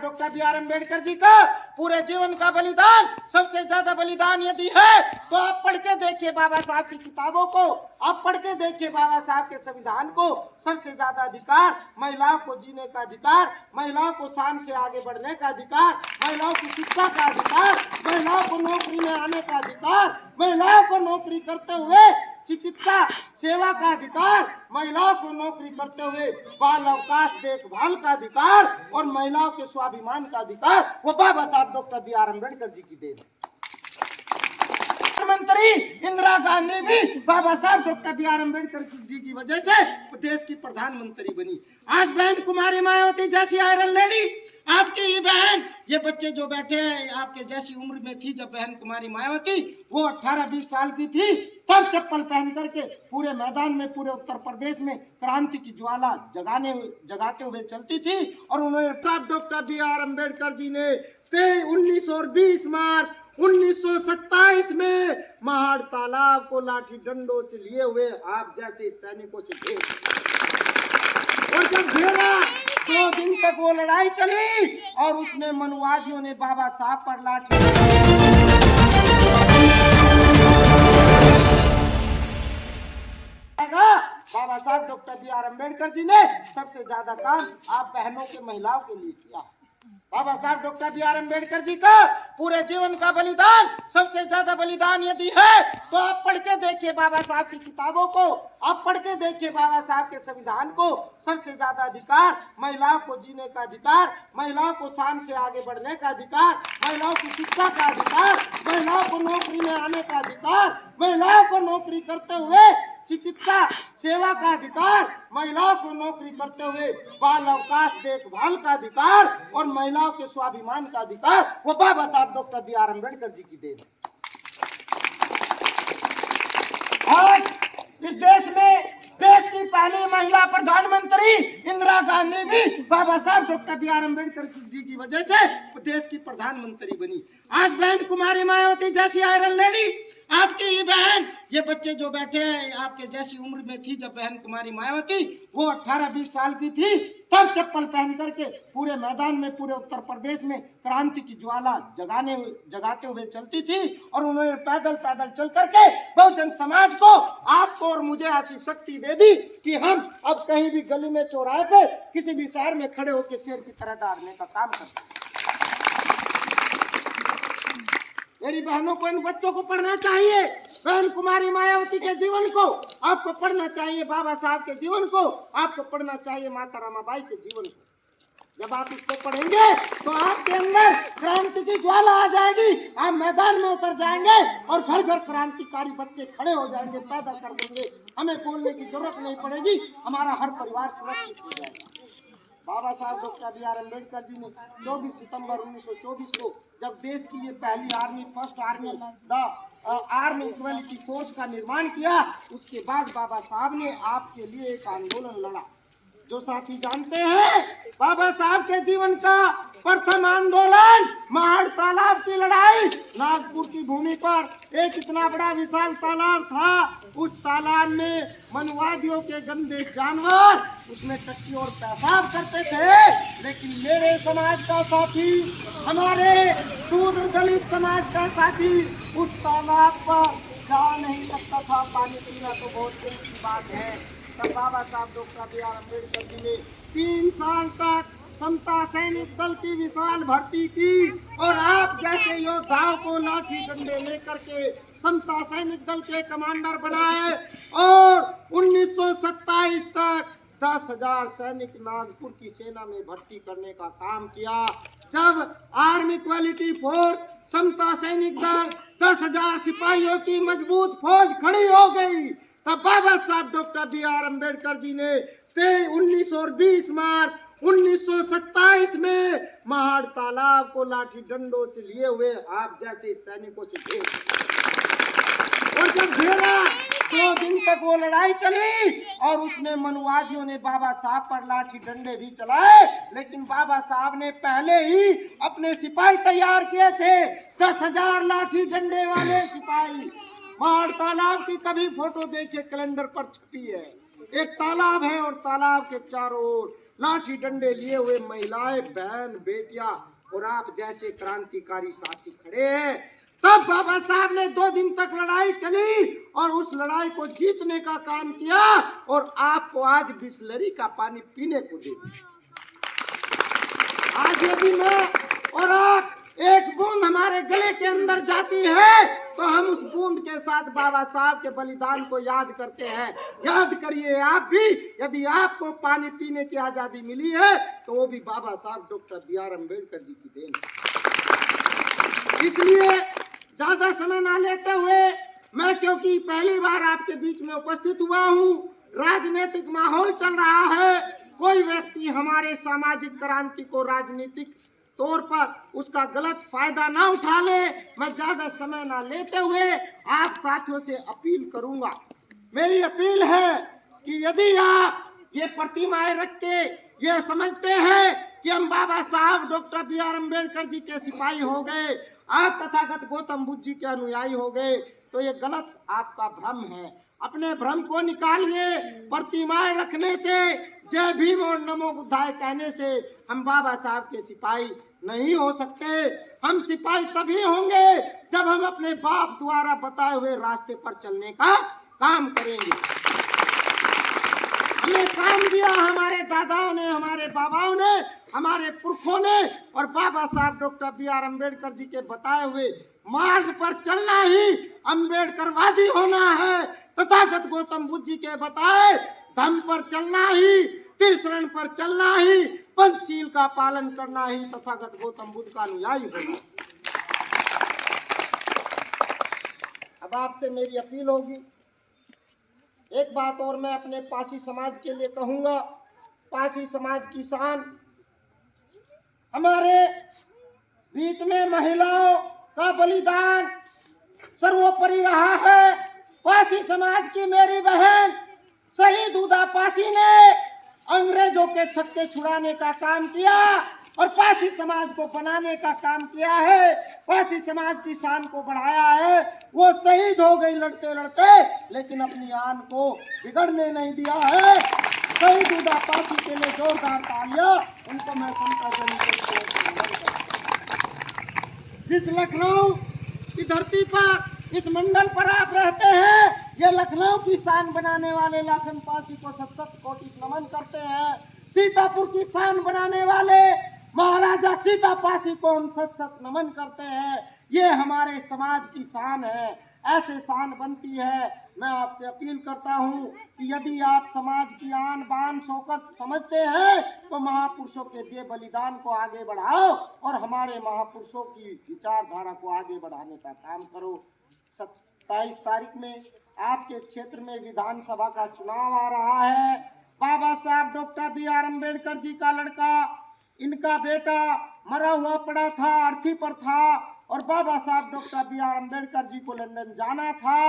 Doctor B are Ambedkar ji का पूरे जीवन का बलिदान, सबसे ज्यादा बलिदान यदि है तो आप पढ़ के देखिए बाबा साहब की किताबों को, आप पढ़ के देखिए बाबा साहब के संविधान को। सबसे ज्यादा अधिकार महिलाओं को जीने का अधिकार, महिलाओं को शान से आगे बढ़ने का अधिकार, महिलाओं की शिक्षा का अधिकार, महिलाओं को नौकरी में आने का अधिकार, महिलाओं को नौकरी करते हुए चिकित्सा सेवा का अधिकार, महिलाओं को नौकरी करते हुए बाल अवकाश देखभाल का अधिकार और महिलाओं के स्वाभिमान का अधिकार वो बाबा साहब doctor B are Ambedkar ji की देन। प्रधानमंत्री इंदिरा गांधी भी बाबा साहब doctor B are Ambedkar ji की वजह से देश की प्रधानमंत्री बनी। आज बहन कुमारी मायावती जैसी आयरन लेडी, आपकी ही बहन, ये बच्चे जो बैठे हैं आपके जैसी उम्र में थी जब बहन कुमारी मायावती वो 18-20 साल की थी, तब चप्पल पहन करके पूरे मैदान में, पूरे उत्तर प्रदेश में क्रांति की ज्वाला जगाते हुए चलती थी। और उन्होंने तब doctor B are Ambedkar ji ने 19 और 20 मार्च 1927 में महाड़ तालाब को लाठी डंडों से लिए हुए आप जैसे सैनिकों से घेर, और जब घेरा 2 दिन तक वो लड़ाई चली और उसमें मनुवादियों ने बाबा साहब पर लाठी, बाबा साहब doctor B are Ambedkar ji ने सबसे ज्यादा काम आप बहनों के, महिलाओं के लिए किया। बाबा साहब doctor B are Ambedkar ji का पूरे जीवन का बलिदान, सबसे ज्यादा बलिदान यदि है तो आप पढ़ के देखिए बाबा साहब की किताबों को, आप पढ़ के देखिए बाबा साहब के संविधान को। सबसे ज्यादा अधिकार महिलाओं को जीने का अधिकार, महिलाओं को शान से आगे बढ़ने का अधिकार, महिलाओं की शिक्षा का अधिकार, महिलाओं को नौकरी में आने का अधिकार, महिलाओं को नौकरी करते हुए चिकित्सा सेवा का अधिकार, महिलाओं को नौकरी करते हुए बाल अवकाश देखभाल का अधिकार और महिलाओं के स्वाभिमान का अधिकार वो बाबा साहब doctor B are Ambedkar ji की देन। आज इस देश में देश की पहली महिला प्रधानमंत्री इंदिरा गांधी भी बाबा साहब doctor B are Ambedkar ji की वजह से देश की प्रधानमंत्री बनी। आज बहन कुमारी मायावती जैसी आयरन लेडी, आपकी ही बहन, ये बच्चे जो बैठे हैं आपके जैसी उम्र में थी जब बहन कुमारी मायावती वो 18-20 साल की थी, तब चप्पल पहन करके पूरे मैदान में, पूरे उत्तर प्रदेश में क्रांति की ज्वाला जगाते हुए चलती थी। और उन्होंने पैदल पैदल चल करके बहुजन समाज को, आपको और मुझे ऐसी शक्ति दे दी कि हम अब कहीं भी गली में, चौराहे पे, किसी भी शहर में खड़े होकर शेर की तरह दौड़ने का काम करते हैं। मेरी बहनों को, इन बच्चों को पढ़ना चाहिए, बहन कुमारी मायावती के जीवन को आपको पढ़ना चाहिए, बाबा साहब के जीवन को आपको पढ़ना चाहिए, माता रमाबाई के जीवन को। जब आप इसको पढ़ेंगे तो आपके अंदर क्रांति की ज्वाला आ जाएगी, आप मैदान में उतर जाएंगे और घर घर क्रांतिकारी बच्चे खड़े हो जाएंगे, पैदा कर देंगे, हमें बोलने की जरूरत नहीं पड़ेगी, हमारा हर परिवार सुरक्षित हो जाएगा। बाबा साहब doctor B are Ambedkar ji ने 24 सितंबर 1924 को जब देश की ये पहली army, first army, the army equality force का निर्माण किया, उसके बाद बाबा साहब ने आपके लिए एक आंदोलन लड़ा। जो साथी जानते हैं बाबा साहब के जीवन का प्रथम आंदोलन महाड़ तालाब की लड़ाई, नागपुर की भूमि पर एक इतना बड़ा विशाल तालाब था, उस तालाब में मनुवादियों के गंदे जानवर उसमें टट्टी और पेशाब करते थे, लेकिन मेरे समाज का साथी, हमारे शूद्र दलित समाज का साथी उस तालाब पर जा नहीं सकता था, पानी पीना तो बहुत दूर की बात है। तब बाबा साहब doctor B are Ambedkar ji ने 3 साल तक समता सैनिक दल की विशाल भर्ती की और आप जैसे योद्धाओं को लाठी डंडे लेकर के समता सैनिक दल के कमांडर बनाए और 1927 तक 10,000 सैनिक नागपुर की सेना में भर्ती करने का काम किया। जब आर्मी इक्वलिटी फोर्स, समता सैनिक दल, 10,000 सिपाहियों की मजबूत फौज खड़ी हो गई, तब बाबा साहब doctor B are Ambedkar ji ने 19 और 20 मार्च 1927 में महाड़ तालाब को लाठी डंडों से लिए हुए आप जैसे सैनिकों से घेर, और जब घेरा 2 दिन तक वो लड़ाई चली और उसमें मनुवादियों ने बाबा साहब पर लाठी डंडे भी चलाए, लेकिन बाबा साहब ने पहले ही अपने सिपाही तैयार किए थे, 10,000 लाठी डंडे वाले सिपाही। महाड़ तालाब की कभी फोटो देखिए, कैलेंडर पर छपी है, एक तालाब है और तालाब के चारों ओर लाठी डंडे लिए हुए महिलाएं, बहन, बेटियां और आप जैसे क्रांतिकारी साथी खड़े हैं। तब बाबा साहब ने 2 दिन तक लड़ाई चली और उस लड़ाई को जीतने का काम किया और आपको आज बिस्लरी का पानी पीने को दे दिया। आज यदि मैं और आप एक बूंद हमारे गले के अंदर जाती है तो हम उस बूंद के साथ बाबा साहब के बलिदान को याद करते हैं। याद करिए आप भी, यदि आपको पानी पीने की आजादी मिली है तो वो भी बाबा साहब डॉक्टर बी.आर. अम्बेडकर जी की देन है। इसलिए ज्यादा समय ना लेते हुए मैं, क्योंकि पहली बार आपके बीच में उपस्थित हुआ हूँ, राजनीतिक माहौल चल रहा है, कोई व्यक्ति हमारे सामाजिक क्रांति को राजनीतिक तौर पर उसका गलत फायदा ना उठा ले। मैं ज्यादा समय ना लेते हुए आप साथियों से अपील करूंगा। मेरी अपील है कि यदि आप ये प्रतिमाएं रख के ये समझते हैं कि हम बाबा साहब डॉक्टर बी.आर. अम्बेडकर जी के सिपाही हो गए, आप तथागत गौतम बुद्ध जी के अनुयायी हो गए, तो ये गलत आपका भ्रम है। अपने भ्रम को निकालिए। प्रतिमाएं रखने से, जय भीम और नमो बुद्धाय कहने से हम बाबा साहब के सिपाही नहीं हो सकते। हम सिपाही तभी होंगे जब हम अपने बाप द्वारा बताए हुए रास्ते पर चलने का काम करेंगे। हमें काम दिया हमारे दादाओं ने, हमारे बाबाओं ने, हमारे पुरखों ने, और बाबा साहब डॉक्टर बी.आर. अम्बेडकर जी के बताए हुए मार्ग पर चलना ही अम्बेडकरवादी होना है। तथागत गौतम बुद्ध जी के बताए धम्म पर चलना ही, त्रिशरण पर चलना ही, पंचशील का पालन करना ही तथागत गौतम बुद्ध का अनुयायी होना। अब आपसे मेरी अपील होगी, एक बात और मैं अपने पासी समाज के लिए कहूंगा। पासी समाज की शान, हमारे बीच में महिलाओं का बलिदान सर्वोपरि रहा है। पासी समाज की मेरी बहन शहीद हुदा पासी ने अंग्रेजों के छक्के छुड़ाने का काम किया और पासी समाज को बनाने का काम किया है, पासी समाज की शान को बढ़ाया है। वो शहीद हो गई लड़ते लड़ते, लेकिन अपनी आन को बिगड़ने नहीं दिया है। शहीद हुदा पासी के लिए जोरदार तालियां, उनको मैं जिस लखनऊ की धरती पर, इस मंडल पर आप रहते हैं, ये लखनऊ की शान बनाने वाले लाखन पासी को सत सत कोटि नमन करते हैं। सीतापुर की शान बनाने वाले महाराजा सीता पासी को हम सत सत नमन करते हैं। ये हमारे समाज की शान है, ऐसे शान बनती है। मैं आपसे अपील करता हूँ कि यदि आप समाज की आन बान शौकत समझते हैं तो महापुरुषों के दिए बलिदान को आगे बढ़ाओ और हमारे महापुरुषों की विचारधारा को आगे बढ़ाने का काम करो। 27 तारीख में आपके क्षेत्र में विधानसभा का चुनाव आ रहा है। बाबा साहब डॉक्टर बी.आर. अम्बेडकर जी का लड़का, इनका बेटा मरा हुआ पड़ा था, अर्थी पर था, और बाबा साहब डॉक्टर बी.आर. अम्बेडकर जी को लंदन जाना था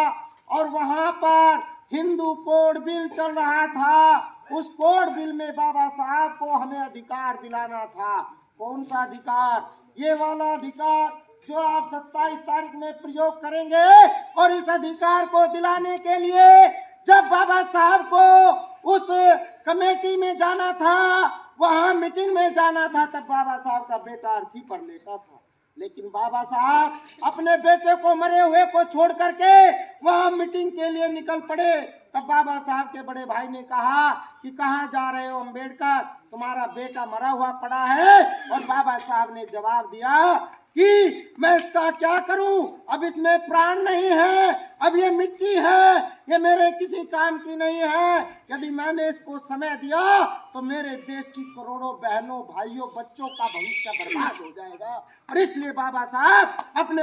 और वहां पर हिंदू कोड बिल चल रहा था। उस कोड बिल में बाबा साहब को हमें अधिकार दिलाना था। कौन सा अधिकार? ये वाला अधिकार जो आप 27 तारीख में प्रयोग करेंगे। और इस अधिकार को दिलाने के लिए जब बाबा साहब को उस कमेटी में जाना था, वहां मीटिंग में जाना था, तब बाबा साहब का बेटा अर्थी पर लेटा था। लेकिन बाबा साहब अपने बेटे को, मरे हुए को छोड़ करके वहां मीटिंग के लिए निकल पड़े। तब बाबा साहब के बड़े भाई ने कहा कि कहाँ जा रहे हो अम्बेडकर, तुम्हारा बेटा मरा हुआ पड़ा है। और बाबा साहब ने जवाब दिया कि मैं इसका क्या करूं, अब इसमें प्राण नहीं है, अब ये मिट्टी है, ये मेरे किसी काम की नहीं है। यदि मैंने इसको समय दिया तो मेरे देश की करोड़ों बहनों, भाइयों, बच्चों का भविष्य बर्बाद हो जाएगा। और इसलिए बाबा साहब अपने